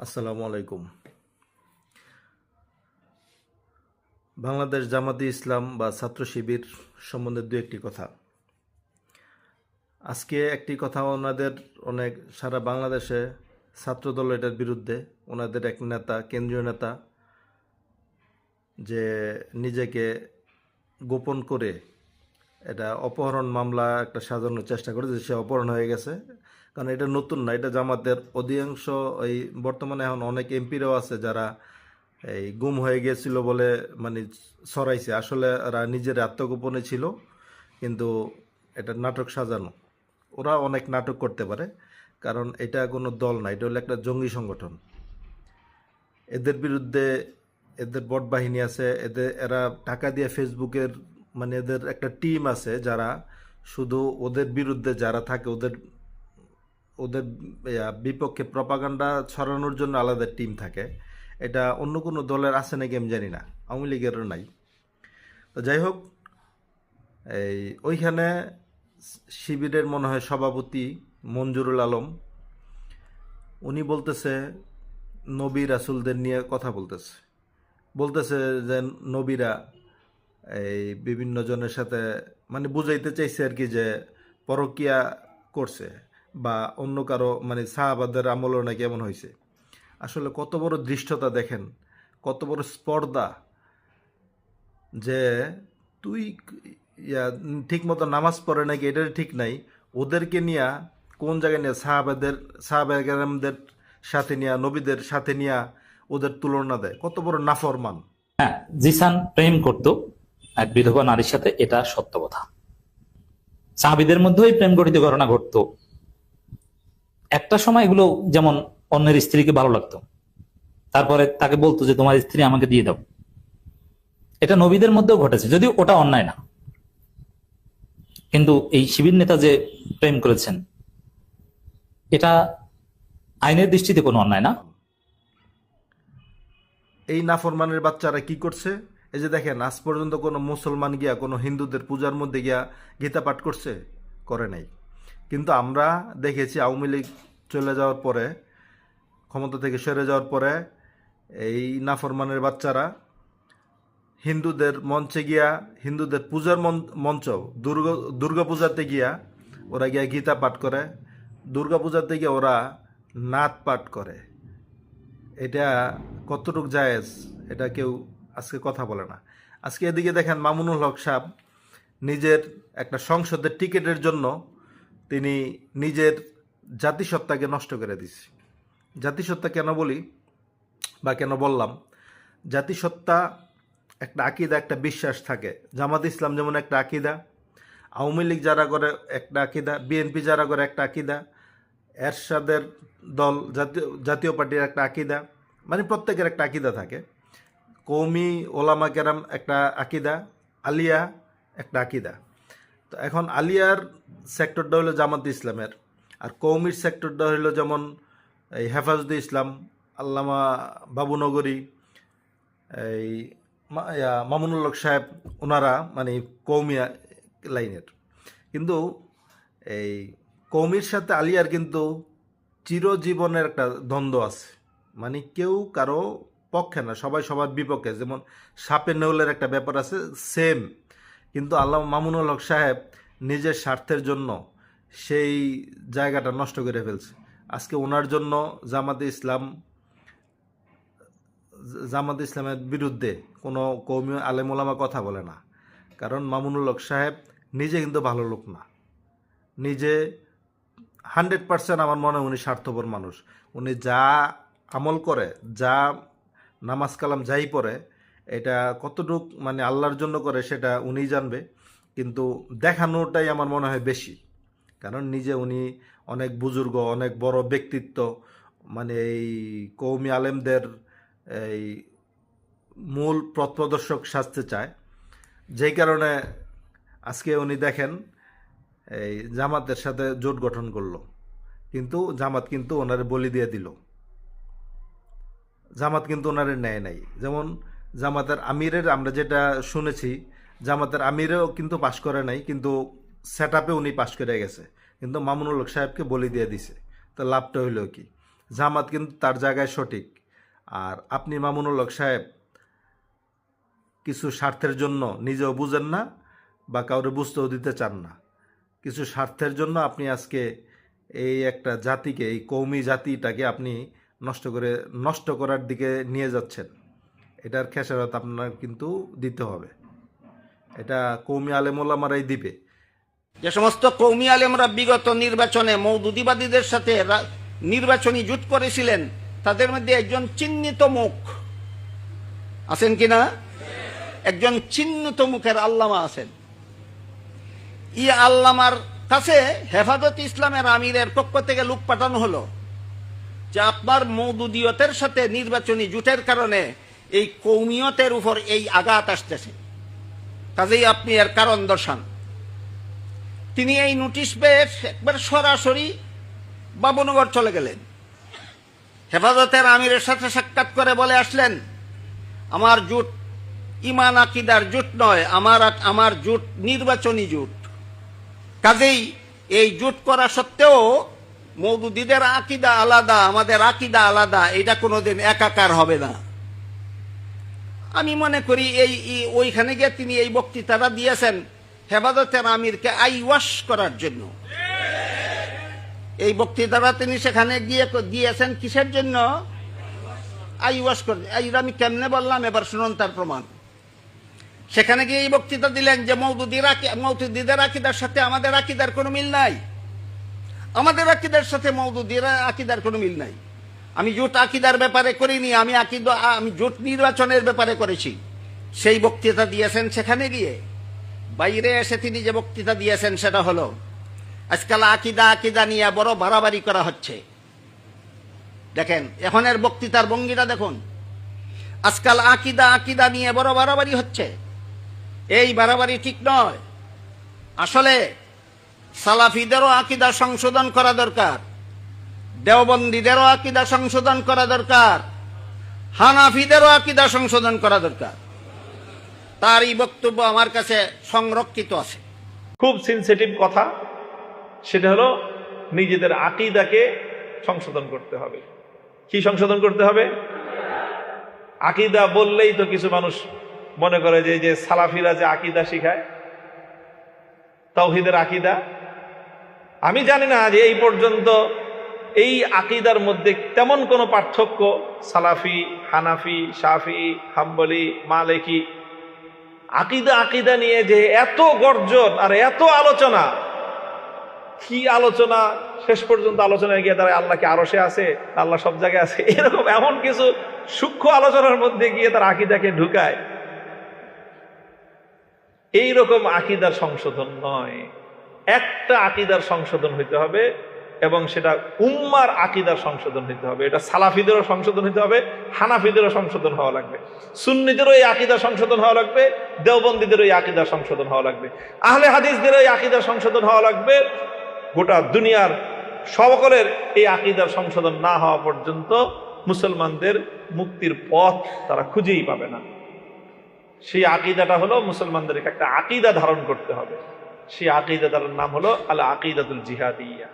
আসসালামু আলাইকুম। বাংলাদেশ জামাতে ইসলাম বা ছাত্র শিবির সম্বন্ধে দু একটি কথা। আজকে একটি কথা ওনাদের অনেক সারা বাংলাদেশে ছাত্রদল এটার বিরুদ্ধে। ওনাদের এক নেতা, কেন্দ্রীয় নেতা, যে নিজেকে গোপন করে এটা অপহরণ মামলা একটা সাজানোর চেষ্টা করে যে সে অপহরণ হয়ে গেছে। কারণ এটা নতুন না, এটা জামাতের অধিকাংশ এই বর্তমানে এখন অনেক এমপিরাও আছে যারা এই গুম হয়ে গিয়েছিল বলে মানে ছড়াইছে। আসলে ওরা নিজের আত্মগোপনে ছিল, কিন্তু এটা নাটক সাজানো। ওরা অনেক নাটক করতে পারে, কারণ এটা কোনো দল না, এটা হলো একটা জঙ্গি সংগঠন। এদের বিরুদ্ধে এদের বট বাহিনী আছে, এরা টাকা দিয়ে ফেসবুকের মানে এদের একটা টিম আছে যারা শুধু ওদের বিরুদ্ধে যারা থাকে ওদের ওদের বিপক্ষে প্রপাগান্ডা ছড়ানোর জন্য আলাদা টিম থাকে। এটা অন্য কোনো দলের আছে নাকি আমি জানি না, আওয়ামী লীগেরও নাই। তো যাই হোক, এই ওইখানে শিবিরের মনে হয় সভাপতি মঞ্জুরুল আলম, উনি বলতেছে নবী রাসূলদের নিয়ে কথা বলতেছে। বলতেছে যে নবীরা এই বিভিন্ন জনের সাথে মানে বুঝাইতে চাইছে আর কি, যে পরকিয়া করছে বা অন্য কারো মানে সাহাবাদের আমলও নাকি এমন হয়েছে। আসলে কত বড় দৃষ্টতা দেখেন, কত বড় স্পর্ধা, যে তুই ঠিক মতো নামাজ পড়ে নাকি এটার ঠিক নাই, ওদেরকে নিয়া কোন জায়গায় নিয়ে সাহাবাদের সাথে নিয়া নবীদের সাথে নিয়া ওদের তুলনা দেয়। কত বড় নাফরমান। হ্যাঁ, জিসান প্রেম করত এক বিধবা নারীর সাথে, এটা সত্য কথা। সাহাবীদের মধ্যেই প্রেম গঠিত ঘটনা ঘটতো। একটা সময় এগুলো যেমন অন্যের স্ত্রীকে ভালো লাগতো, তারপরে তাকে বলতো যে তোমার স্ত্রী আমাকে দিয়ে দাও। এটা নবীদের মধ্যেও ঘটেছে, যদিও ওটা অন্যায় না। কিন্তু এই শিবির নেতা যে প্রেম করেছেন, এটা আইনের দৃষ্টিতে কোনো অন্যায় না। এই নাফরমানের বাচ্চারা কি করছে? এই যে দেখেন, আজ পর্যন্ত কোনো মুসলমান গিয়া কোনো হিন্দুদের পূজার মধ্যে গিয়া গীতা পাঠ করছে? করে নাই। কিন্তু আমরা দেখেছি আওয়ামী লীগ চলে যাওয়ার পরে, ক্ষমতা থেকে সরে যাওয়ার পরে, এই নাফরমানের বাচ্চারা হিন্দুদের মঞ্চে গিয়া, হিন্দুদের পূজার মঞ্চ, দুর্গা পূজাতে গিয়া ওরা গিয়া গীতা পাঠ করে, দুর্গা পূজাতে গিয়ে ওরা নাত পাঠ করে। এটা কতটুকু জায়েজ, এটা কেউ আজকে কথা বলে না। আজকে এদিকে দেখেন মামুনুল হক সাহেব নিজের একটা সংসদের টিকিটের জন্য তিনি নিজের জাতিসত্তাকে নষ্ট করে দিচ্ছে। জাতিসত্তা কেন বলি বা কেন বললাম, জাতিসত্তা একটা আকিদা, একটা বিশ্বাস থাকে। জামাত ইসলাম যেমন একটা আকিদা, আওয়ামী লীগ যারা করে একটা আকিদা, বিএনপি যারা করে একটা আকিদা, এরশাদের দল জাতীয় পার্টির একটা আকিদা, মানে প্রত্যেকের একটা আকিদা থাকে। কৌমি ওলামা কেরাম একটা আকিদা, আলিয়া একটা আকিদা। তো এখন আলিয়ার সেক্টরটা হলো জামাত ইসলামের, আর কৌমির সেক্টরটা হলো যেমন এই হেফাজতে ইসলাম, আল্লামা বাবুনগরী, এই মামুনুল হক সাহেব, ওনারা মানে কৌমি লাইনের। কিন্তু এই কৌমির সাথে আলিয়ার কিন্তু চিরজীবনের একটা দ্বন্দ্ব আছে। মানে কেউ কারো পক্ষে না, সবাই সবার বিপক্ষে। যেমন সাপে নেউলের একটা ব্যাপার আছে, সেম। কিন্তু আল্লাহ মামুনুল হক সাহেব নিজের স্বার্থের জন্য সেই জায়গাটা নষ্ট করে ফেলছে। আজকে ওনার জন্য জামাত ইসলামের বিরুদ্ধে কোনো কৌমি আলেম ওলামা কথা বলে না। কারণ মামুনুল হক সাহেব নিজে কিন্তু ভালো লোক না। নিজে 100% আমার মনে হয় উনি স্বার্থপর মানুষ। উনি যা আমল করে, যা নামাজ কালাম যাই পড়ে, এটা কতটুক মানে আল্লাহর জন্য করে সেটা উনিই জানবে। কিন্তু দেখানোটাই আমার মনে হয় বেশি। কারণ নিজে উনি অনেক বুজুর্গ, অনেক বড় ব্যক্তিত্ব, মানে এই কৌমি আলেমদের এই মূল পথপ্রদর্শক সাজতে চায়। যেই কারণে আজকে উনি দেখেন এই জামাতের সাথে জোট গঠন করলো, কিন্তু জামাত কিন্তু ওনারে বলি দিয়ে দিল। জামাত কিন্তু ওনারে নেয় নাই। যেমন জামাতের আমিরের আমরা যেটা শুনেছি, জামাতের আমিরেও কিন্তু পাশ করে নাই, কিন্তু সেট আপে উনি পাশ করে গেছে, কিন্তু মামুনুল হক সাহেবকে বলি দিয়ে দিছে। তো লাভটা হইল কি? জামাত কিন্তু তার জায়গায় সঠিক। আর আপনি মামুনুল হক সাহেব কিছু স্বার্থের জন্য নিজেও বুঝেন না বা কাউরে বুঝতেও দিতে চান না। কিছু স্বার্থের জন্য আপনি আজকে এই একটা জাতিকে, এই কৌমি জাতিটাকে আপনি নষ্ট করার দিকে নিয়ে যাচ্ছেন। এটার খেসারত আপনার কিন্তু দিতে হবে। এটা কৌমি আলেমোলামারাই দিবে। যে সমস্ত কৌমি আলেমরা বিগত নির্বাচনে মওদুদিবাদীদের সাথে নির্বাচনী জোট করেছিলেন, তাদের মধ্যে একজন চিহ্নিত মুখ আছেন কিনা? একজন চিহ্নিত মুখের আল্লামা আছেন। ই আল্লামার কাছে হেফাজত ইসলামের আমিরের পক্ষ থেকে লোক পাঠানো হলো যে আপনার মওদুদিয়তের সাথে নির্বাচনী জোটের কারণে এই কৌমিয়তের উপর এই আঘাত আসতেছে, কাজেই আপনি এর কারণ দর্শান। তিনি এই নোটিশ পেয়ে একবার সরাসরি বাবুনগর চলে গেলেন। হেফাজতের আমিরের সাথে সাক্ষাৎ করে বলে আসলেন, আমার জোট ইমান আকিদার জোট নয়, আমার জোট নির্বাচনী জোট। কাজেই এই জোট করা সত্ত্বেও মওদুদীদের আকিদা আলাদা, আমাদের আকিদা আলাদা, এটা কোনোদিন একাকার হবে না। আমি মনে করি ওইখানে গিয়ে তিনি এই বক্তৃতাটা দিয়েছেন হেফাজতের আমিরকে আইওয়াশ করার জন্য। এই বক্তৃতাটা তিনি সেখানে গিয়ে দিয়েছেন কিসের জন্য? আইওয়াশ করে। আমি কেমনে বললাম, এবার শুনুন তার প্রমাণ। সেখানে গিয়ে এই বক্তৃতা দিলেন যে মওদুদীদের আকিদার সাথে আমাদের আকিদার কোনো মিল নাই, আমাদের আকিদার সাথে মওদুদীর আকিদার কোনো মিল নাই। আমি জোট আকিদার ব্যাপারে করিনি, আমি জোট নির্বাচনের ব্যাপারে করেছি। সেই বক্তৃতা দিয়েছেন সেখানে গিয়ে। বাইরে এসে তিনি যে বক্তৃতা দিয়েছেন সেটা হলো, আজকাল আকিদা নিয়ে বড় বাড়াবাড়ি করা হচ্ছে। দেখেন এখনের বক্তৃতার ভঙ্গিটা দেখুন। আজকাল আকিদা নিয়ে বড় বাড়াবাড়ি হচ্ছে। এই বাড়াবাড়ি ঠিক নয়। আসলে সালাফিদেরও আকিদা সংশোধন করা দরকার, দেওবন্দীদেরও আকিদা সংশোধন করা দরকার, হানাফিদেরও আকিদা সংশোধন করা দরকার। তার এই বক্তব্য আমার কাছে সংরক্ষিত আছে। খুব সেনসিটিভ কথা, সেটা হলো নিজেদের আকীদাকে সংশোধন করতে হবে। কি সংশোধন করতে হবে? আকীদা বললেই তো কিছু মানুষ মনে করে যে সালাফিরা যে আকীদা শিখায়, তাওহীদের আকীদা। আমি জানি না যে এই পর্যন্ত এই আকীদার মধ্যে তেমন কোনো পার্থক্য সালাফি, হানাফি, শাফি, হাম্বলি, মালিকি আকীদা নিয়ে যে এত গর্জন আর এত আলোচনা, কি আলোচনা! শেষ পর্যন্ত আলোচনায় গিয়ে তারা আল্লাহ কি আরশে আছে, আল্লাহ সব জায়গায় আছে, এরকম এমন কিছু সূক্ষ্ম আলোচনার মধ্যে গিয়ে তারা আকীদাকে ঢুকায়। এইরকম আকীদার সংশোধন নয়। একটা আকীদার সংশোধন হইতে হবে, এবং সেটা উম্মার আকীদার সংশোধন হইতে হবে। এটা সালাফিদেরও সংশোধন হইতে হবে, হানাফিদেরও সংশোধন হওয়া লাগবে, সুন্নিদেরও এই আকীদার সংশোধন হওয়া লাগবে, দেওবন্দীদেরও এই আকীদার সংশোধন হওয়া লাগবে, আহলে হাদিসদেরও এই আকীদার সংশোধন হওয়া লাগবে। গোটা দুনিয়ার সকলের এই আকীদার সংশোধন না হওয়া পর্যন্ত মুসলমানদের মুক্তির পথ তারা খুঁজেই পাবে না। সেই আকীদাটা হলো মুসলমানদেরকে একটা আকীদা ধারণ করতে হবে। সেই আকীদাটার নাম হলো আল আকীদাতুল জিহাদিয়া।